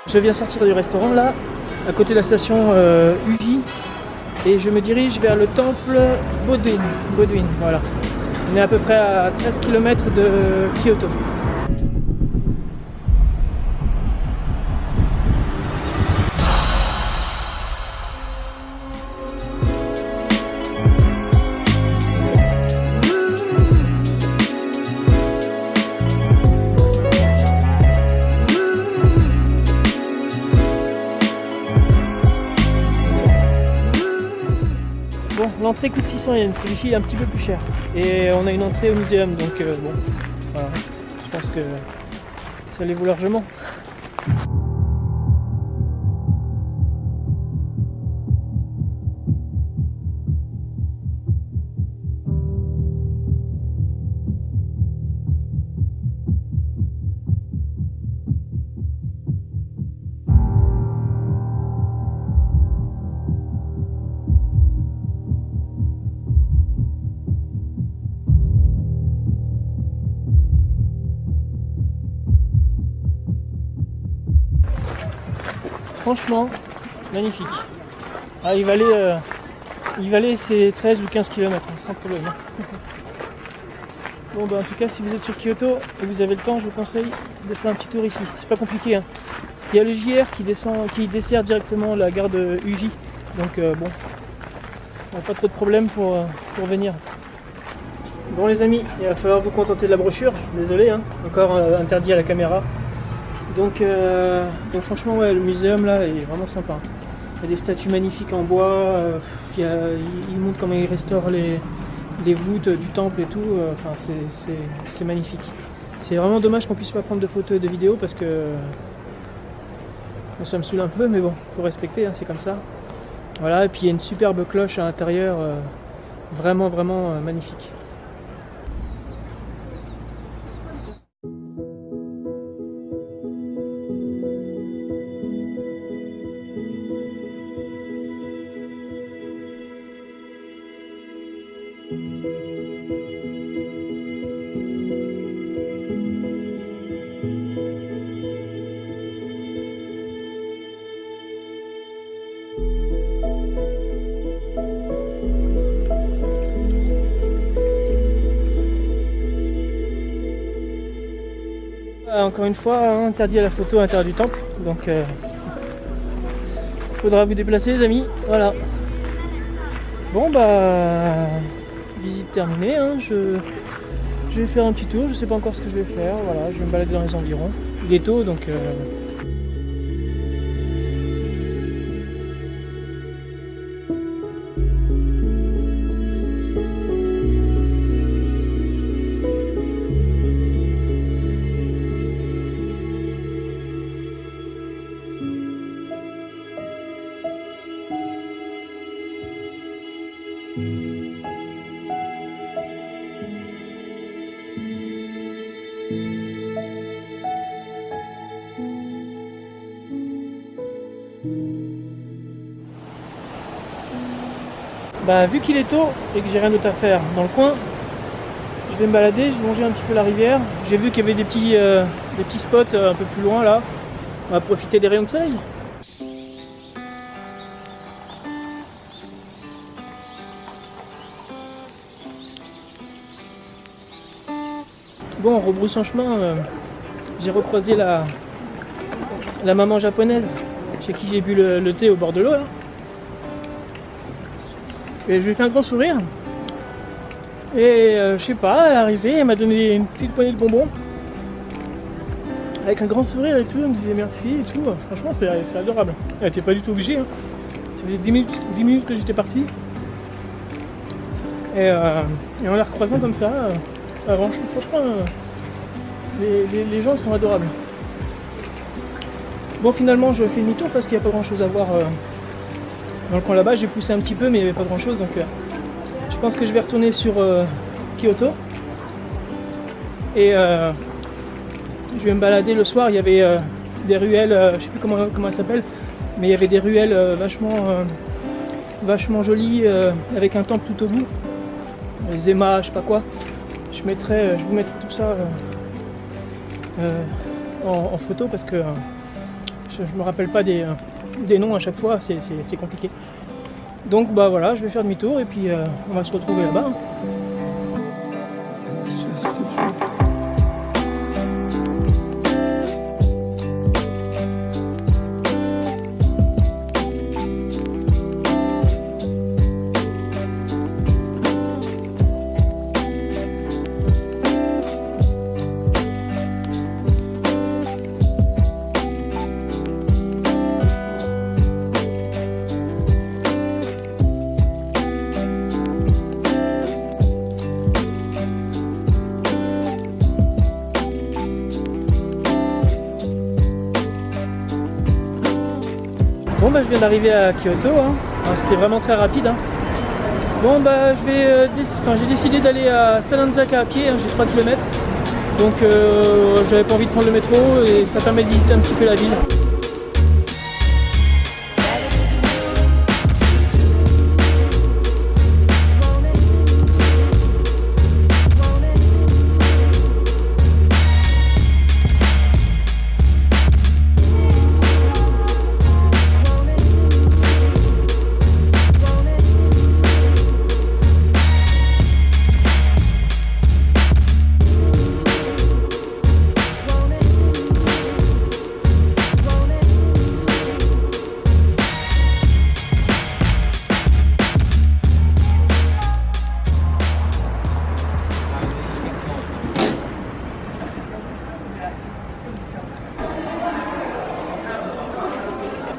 Je viens sortir du restaurant là, à côté de la station Uji, et je me dirige vers le temple Bodwin, voilà. On est à peu près à 13 km de Kyoto. Bon, l'entrée coûte 600 yens, celui-ci est un petit peu plus cher. Et on a une entrée au muséum, donc bon, voilà, je pense que ça les vaut largement. Franchement, magnifique. Ah, il valait ses 13 ou 15 km, sans problème. Bon, bah, en tout cas, si vous êtes sur Kyoto et vous avez le temps, je vous conseille de faire un petit tour ici. C'est pas compliqué, hein. Il y a le JR qui dessert directement la gare de Uji. Donc, bon, on n'a pas trop de problème pour venir. Bon, les amis, il va falloir vous contenter de la brochure. Désolé, hein, encore interdit à la caméra. Donc franchement, ouais, le muséum là est vraiment sympa. Il y a des statues magnifiques en bois, il montre comment ils restaurent les voûtes du temple et tout. Enfin, c'est magnifique. C'est vraiment dommage qu'on puisse pas prendre de photos et de vidéos parce que ça me saoule un peu, mais bon, faut respecter, hein, c'est comme ça. Voilà, et puis il y a une superbe cloche à l'intérieur, vraiment magnifique. Encore une fois, hein, interdit à la photo à l'intérieur du temple, donc faudra vous déplacer les amis, voilà. Bon bah, visite terminée, hein. Je vais faire un petit tour, je sais pas encore ce que je vais faire, voilà, je vais me balader dans les environs. Il est tôt donc... Bah, vu qu'il est tôt et que j'ai rien d'autre à faire dans le coin, je vais me balader, je vais longer un petit peu la rivière. J'ai vu qu'il y avait des petits spots un peu plus loin là. On va profiter des rayons de soleil. Bon, en rebroussant chemin, j'ai recroisé la maman japonaise chez qui j'ai bu le thé au bord de l'eau là. Et je lui ai fait un grand sourire. Et je sais pas, elle est arrivée, elle m'a donné une petite poignée de bonbons. Avec un grand sourire et tout, elle me disait merci et tout. Franchement, c'est adorable. Elle était pas du tout obligée. Hein. Ça faisait 10 minutes que j'étais parti. Et en la recroisant comme ça, franchement, les gens sont adorables. Bon, finalement, je fais demi-tour parce qu'il n'y a pas grand chose à voir. Dans le coin là-bas, j'ai poussé un petit peu mais il n'y avait pas grand chose, donc je pense que je vais retourner sur Kyoto et je vais me balader le soir. Il y avait des ruelles, je sais plus comment elles s'appellent, mais il y avait des ruelles vachement jolies avec un temple tout au bout, les émas, je sais pas quoi. Je vous mettrai tout ça en photo parce que Je me rappelle pas des noms à chaque fois, c'est compliqué. Donc bah voilà, je vais faire demi-tour et puis on va se retrouver là-bas. Bon bah je viens d'arriver à Kyoto, hein. C'était vraiment très rapide. Hein. Bon bah j'ai décidé d'aller à Sananzaka à pied, hein, j'ai 3 km. Donc j'avais pas envie de prendre le métro et ça permet de visiter un petit peu la ville.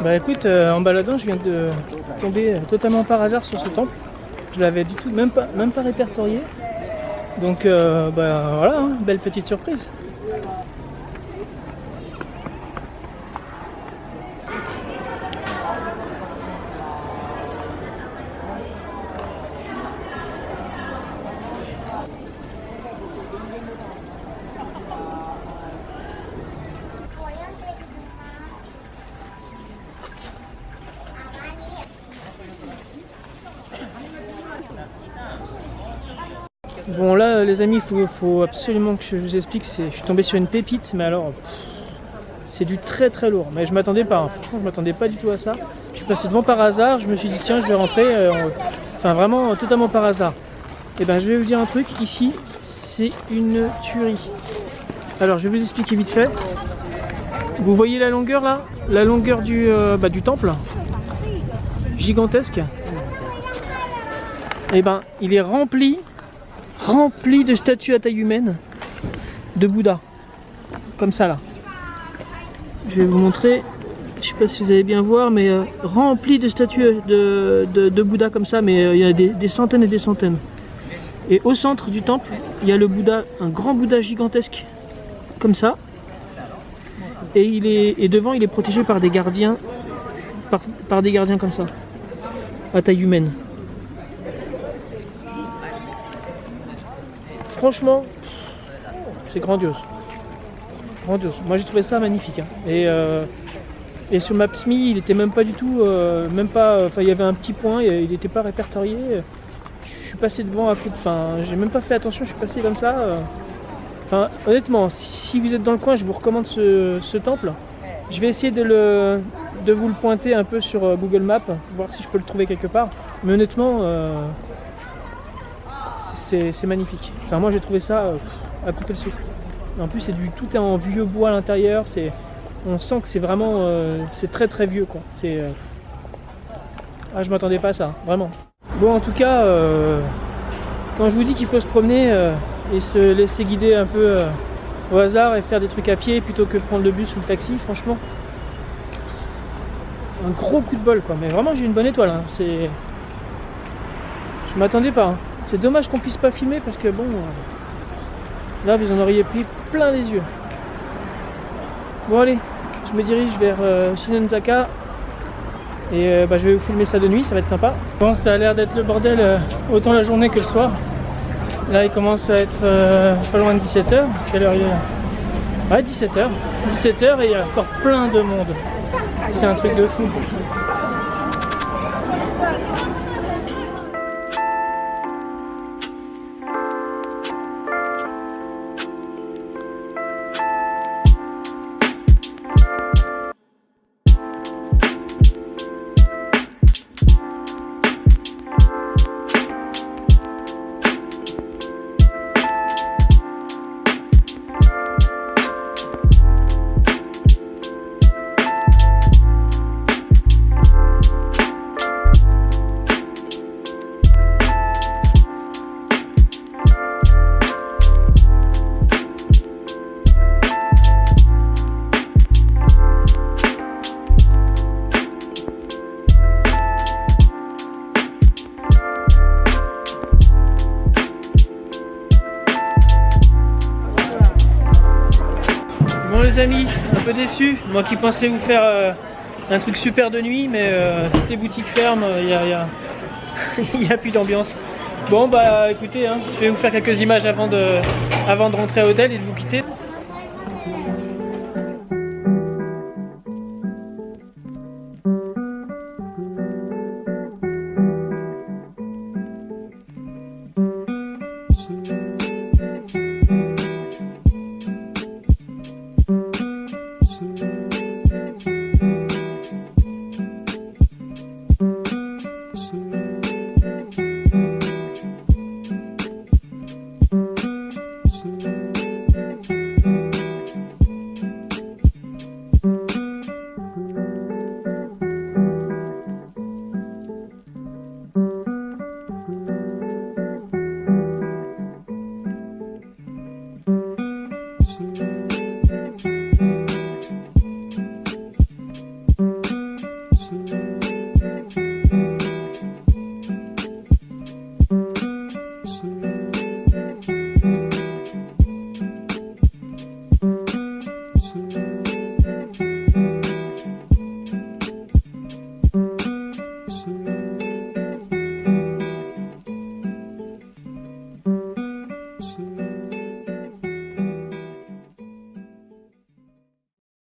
Bah écoute, en baladant, je viens de tomber totalement par hasard sur ce temple. Je l'avais du tout, même pas répertorié. Donc bah voilà, hein, belle petite surprise. Bon là les amis, faut absolument que je vous explique, je suis tombé sur une pépite, mais alors c'est du très très lourd, mais je m'attendais pas, hein. Franchement je m'attendais pas du tout à ça. Je suis passé devant par hasard, je me suis dit tiens je vais rentrer, enfin vraiment totalement par hasard. Et ben je vais vous dire un truc, ici c'est une tuerie. Alors je vais vous expliquer vite fait. Vous voyez la longueur là, la longueur du temple, gigantesque. Et ben il est rempli de statues à taille humaine de Bouddha, comme ça là. Je vais vous montrer, je sais pas si vous allez bien voir, mais rempli de statues de Bouddha comme ça, mais il y en a des centaines et des centaines. Et au centre du temple, il y a le Bouddha, un grand Bouddha gigantesque, comme ça. Et devant, il est protégé par des gardiens, par des gardiens comme ça, à taille humaine. Franchement, c'est grandiose. Grandiose. Moi j'ai trouvé ça magnifique. Hein. Et sur Maps.me, il était même pas du tout, enfin il y avait un petit point, il n'était pas répertorié. Je suis passé devant à coup de, enfin j'ai même pas fait attention, je suis passé comme ça. Enfin honnêtement, si vous êtes dans le coin, je vous recommande ce temple. Je vais essayer de vous le pointer un peu sur Google Maps, voir si je peux le trouver quelque part. Mais honnêtement, c'est magnifique. Enfin moi j'ai trouvé ça à couper le souffle. En plus tout est en vieux bois à l'intérieur. On sent que c'est vraiment c'est très très vieux quoi. Je m'attendais pas à ça, vraiment. Bon en tout cas, quand je vous dis qu'il faut se promener et se laisser guider un peu au hasard et faire des trucs à pied plutôt que de prendre le bus ou le taxi, franchement, un gros coup de bol quoi. Mais vraiment j'ai une bonne étoile. Hein. Je m'attendais pas. Hein. C'est dommage qu'on puisse pas filmer parce que bon, là vous en auriez pris plein les yeux. Bon allez, je me dirige vers Shinonzaka et je vais vous filmer ça de nuit, ça va être sympa. Bon, ça a l'air d'être le bordel autant la journée que le soir. Là il commence à être pas loin de 17h. Quelle heure il est là? Ouais, 17h. 17h et il y a encore plein de monde. C'est un truc de fou. déçu. Moi qui pensais vous faire un truc super de nuit, mais toutes les boutiques ferment, il y a plus d'ambiance. Bon bah écoutez, hein, je vais vous faire quelques images avant de rentrer à l'hôtel et de vous quitter.